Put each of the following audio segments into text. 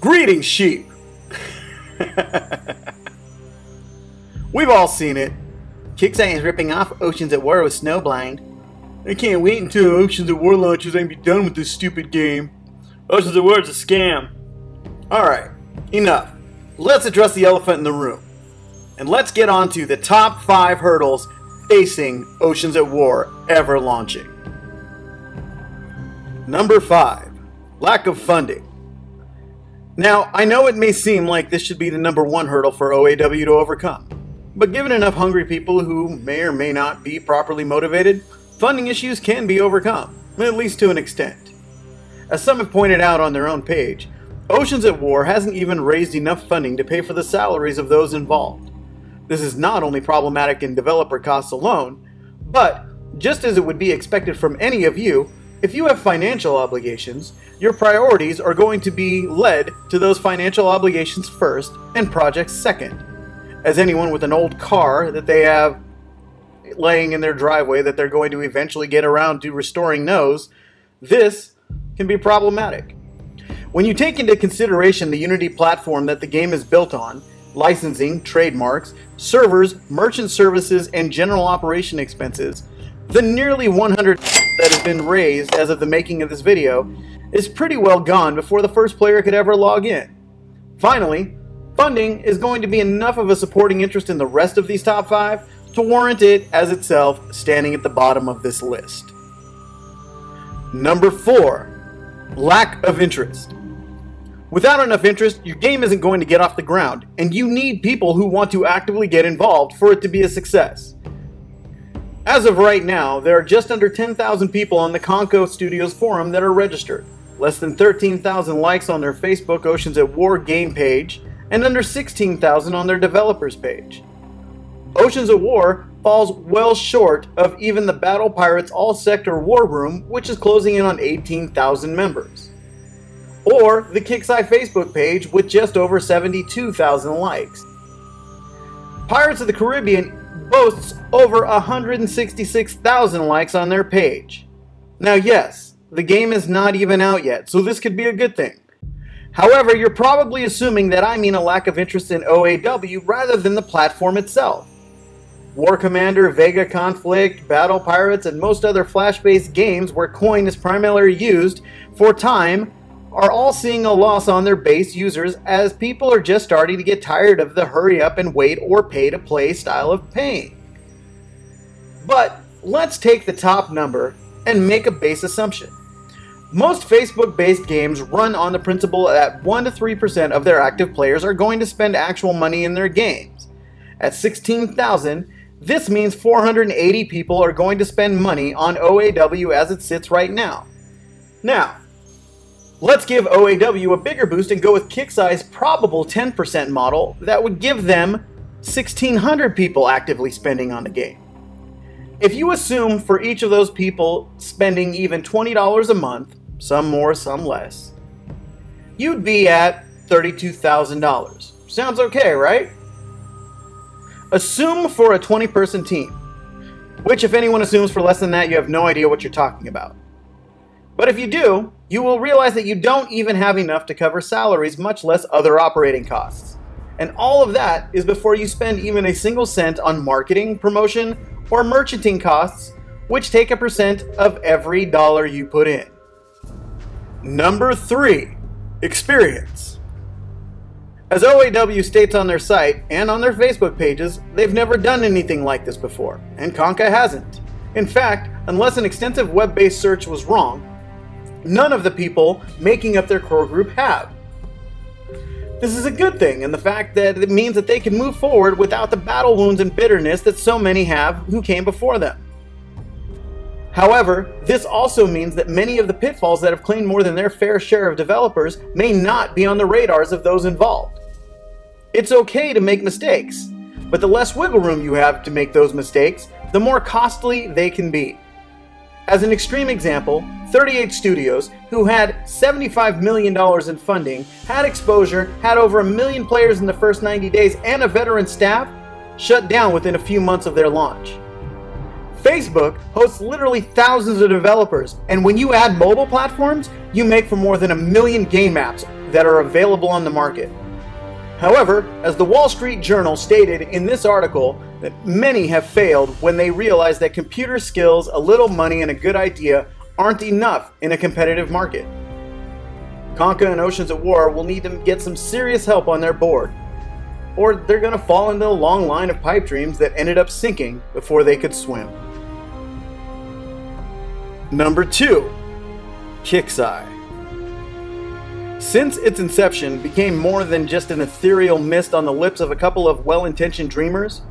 Greetings, sheep! We've all seen it. Kixeye is ripping off Oceans at War with Snowblind. I can't wait until Oceans at War launches and be done with this stupid game. Oceans at War is a scam. Alright, enough. Let's address the elephant in the room. And let's get on to the top 5 hurdles facing Oceans at War ever launching. Number 5. Lack of funding. Now, I know it may seem like this should be the number 1 hurdle for OAW to overcome, but given enough hungry people who may or may not be properly motivated, funding issues can be overcome, at least to an extent. As some have pointed out on their own page, Oceans at War hasn't even raised enough funding to pay for the salaries of those involved. This is not only problematic in developer costs alone, but, just as it would be expected from any of you, if you have financial obligations, your priorities are going to be led to those financial obligations first and projects second. As anyone with an old car that they have laying in their driveway that they're going to eventually get around to restoring knows, this can be problematic. When you take into consideration the Unity platform that the game is built on, licensing, trademarks, servers, merchant services, and general operation expenses, the nearly 100 that has been raised as of the making of this video is pretty well gone before the first player could ever log in. Finally, funding is going to be enough of a supporting interest in the rest of these top 5 to warrant it as itself standing at the bottom of this list. Number 4. Lack of interest. Without enough interest, your game isn't going to get off the ground, and you need people who want to actively get involved for it to be a success. As of right now, there are just under 10,000 people on the Konka Studios forum that are registered, less than 13,000 likes on their Facebook Oceans at War game page, and under 16,000 on their developers page. Oceans at War falls well short of even the Battle Pirates All-Sector War Room, which is closing in on 18,000 members. Or the Kixeye Facebook page with just over 72,000 likes. Pirates of the Caribbean boasts over 166,000 likes on their page. Now yes, the game is not even out yet, so this could be a good thing. However, you're probably assuming that I mean a lack of interest in OAW rather than the platform itself. War Commander, Vega Conflict, Battle Pirates, and most other Flash-based games where coin is primarily used for time are all seeing a loss on their base users as people are just starting to get tired of the hurry up and wait or pay to play style of paying. But let's take the top number and make a base assumption. Most Facebook-based games run on the principle that 1 to 3% of their active players are going to spend actual money in their games. At 16,000, this means 480 people are going to spend money on OAW as it sits right now. Now, let's give OAW a bigger boost and go with Kixeye's probable 10% model that would give them 1,600 people actively spending on the game. If you assume for each of those people spending even $20 a month, some more, some less, you'd be at $32,000. Sounds okay, right? Assume for a 20-person team, which if anyone assumes for less than that, you have no idea what you're talking about. But if you do, you will realize that you don't even have enough to cover salaries, much less other operating costs. And all of that is before you spend even a single cent on marketing, promotion, or merchanting costs, which take a percent of every dollar you put in. Number 3. Experience. As OAW states on their site and on their Facebook pages, they've never done anything like this before, and Konka hasn't. In fact, unless an extensive web-based search was wrong, none of the people making up their core group have. This is a good thing in the fact that it means that they can move forward without the battle wounds and bitterness that so many have who came before them. However, this also means that many of the pitfalls that have claimed more than their fair share of developers may not be on the radars of those involved. It's okay to make mistakes, but the less wiggle room you have to make those mistakes, the more costly they can be. As an extreme example, 38 Studios, who had $75 million in funding, had exposure, had over 1 million players in the first 90 days, and a veteran staff, shut down within a few months of their launch. Facebook hosts literally thousands of developers, and when you add mobile platforms, you make for more than 1 million game apps that are available on the market. However, as the Wall Street Journal stated in this article, that many have failed when they realize that computer skills, a little money, and a good idea aren't enough in a competitive market. Konka and Oceans at War will need to get some serious help on their board, or they're going to fall into a long line of pipe dreams that ended up sinking before they could swim. Number 2. Kixeye. Since its inception became more than just an ethereal mist on the lips of a couple of well-intentioned dreamers,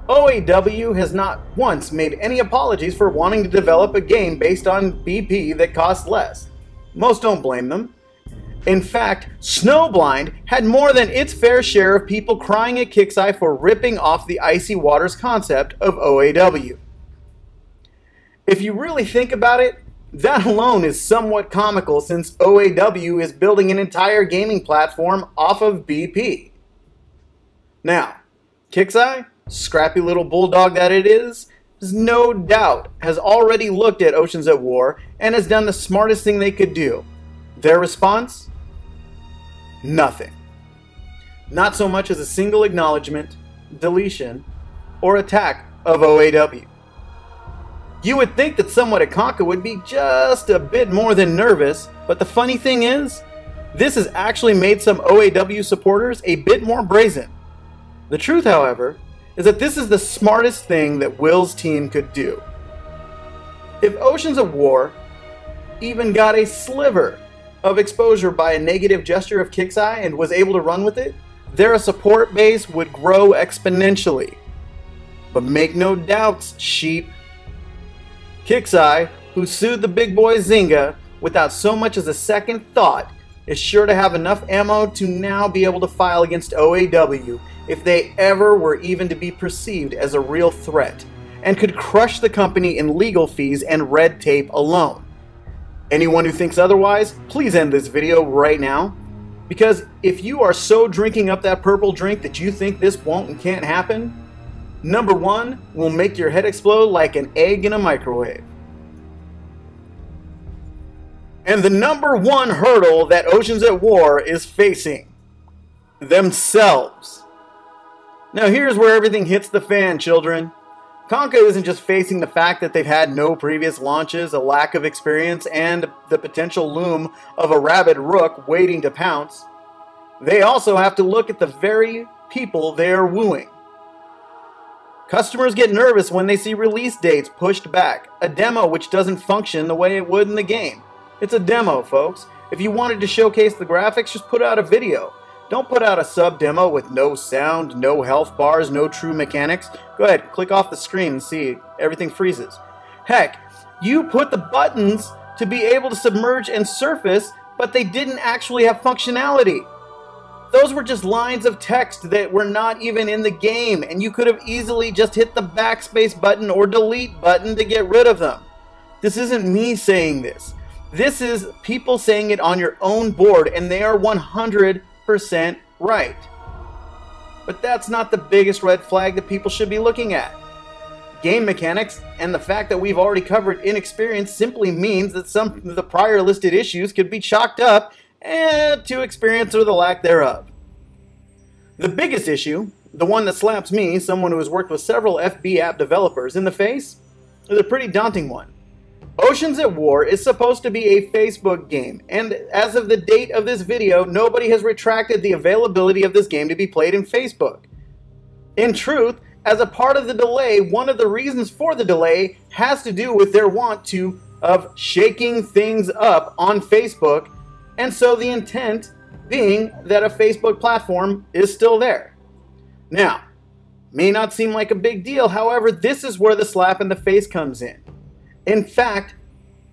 OAW has not once made any apologies for wanting to develop a game based on BP that costs less. Most don't blame them. In fact, Snowblind had more than its fair share of people crying at Kixeye for ripping off the Icy Waters concept of OAW. If you really think about it, that alone is somewhat comical since OAW is building an entire gaming platform off of BP. Now, Kixeye, scrappy little bulldog that it is no doubt has already looked at Oceans at War and has done the smartest thing they could do. Their response? Nothing. Not so much as a single acknowledgement, deletion, or attack of OAW. You would think that someone at Konka would be just a bit more than nervous, but the funny thing is, this has actually made some OAW supporters a bit more brazen. The truth, however, is that this is the smartest thing that Will's team could do. If Oceans of War even got a sliver of exposure by a negative gesture of Kixeye and was able to run with it, their support base would grow exponentially. But make no doubts, sheep. Kixeye, who sued the big boy Zynga without so much as a second thought, is sure to have enough ammo to now be able to file against OAW if they ever were even to be perceived as a real threat, and could crush the company in legal fees and red tape alone. Anyone who thinks otherwise, please end this video right now, because if you are so drinking up that purple drink that you think this won't and can't happen, number 1 will make your head explode like an egg in a microwave. And the number 1 hurdle that Oceans at War is facing: themselves. Now here's where everything hits the fan, children. Konka isn't just facing the fact that they've had no previous launches, a lack of experience, and the potential loom of a rabid rook waiting to pounce. They also have to look at the very people they are wooing. Customers get nervous when they see release dates pushed back, a demo which doesn't function the way it would in the game. It's a demo, folks. If you wanted to showcase the graphics, just put out a video. Don't put out a sub-demo with no sound, no health bars, no true mechanics. Go ahead, click off the screen and see, everything freezes. Heck, you put the buttons to be able to submerge and surface, but they didn't actually have functionality. Those were just lines of text that were not even in the game, and you could have easily just hit the backspace button or delete button to get rid of them. This isn't me saying this. This is people saying it on your own board, and they are 100% right. But that's not the biggest red flag that people should be looking at. Game mechanics and the fact that we've already covered inexperience simply means that some of the prior listed issues could be chalked up to experience or the lack thereof. The biggest issue, the one that slaps me, someone who has worked with several FB app developers, in the face, is a pretty daunting one. Oceans at War is supposed to be a Facebook game, and as of the date of this video, nobody has retracted the availability of this game to be played in Facebook. In truth, as a part of the delay, one of the reasons for the delay has to do with their want of shaking things up on Facebook, and so the intent being that a Facebook platform is still there. Now, may not seem like a big deal, however, this is where the slap in the face comes in. In fact,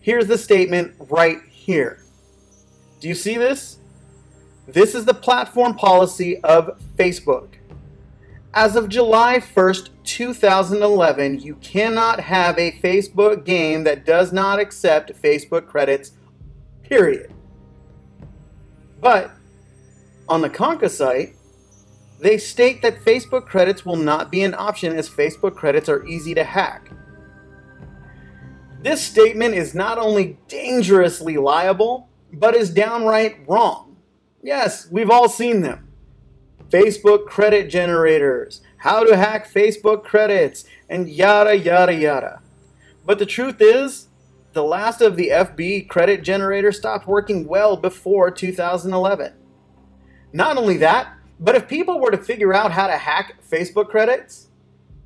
here's the statement right here. Do you see this? This is the platform policy of Facebook. As of July 1st, 2011, you cannot have a Facebook game that does not accept Facebook credits, period. But on the Konka site, they state that Facebook credits will not be an option as Facebook credits are easy to hack. This statement is not only dangerously liable, but is downright wrong. Yes, we've all seen them. Facebook credit generators, how to hack Facebook credits, and yada yada yada. But the truth is, the last of the FB credit generator stopped working well before 2011. Not only that, but if people were to figure out how to hack Facebook credits,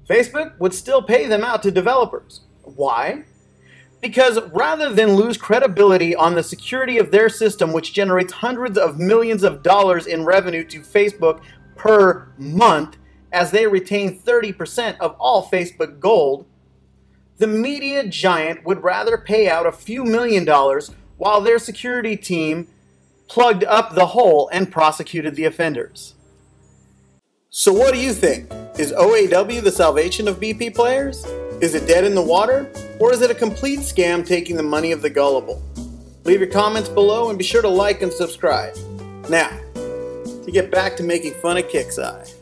Facebook would still pay them out to developers. Why? Because rather than lose credibility on the security of their system, which generates hundreds of millions of dollars in revenue to Facebook per month, as they retain 30% of all Facebook gold, the media giant would rather pay out a few $1,000,000 while their security team plugged up the hole and prosecuted the offenders. So what do you think? Is OAW the salvation of BP players? Is it dead in the water? Or is it a complete scam taking the money of the gullible? Leave your comments below and be sure to like and subscribe. Now, to get back to making fun of Kixeye.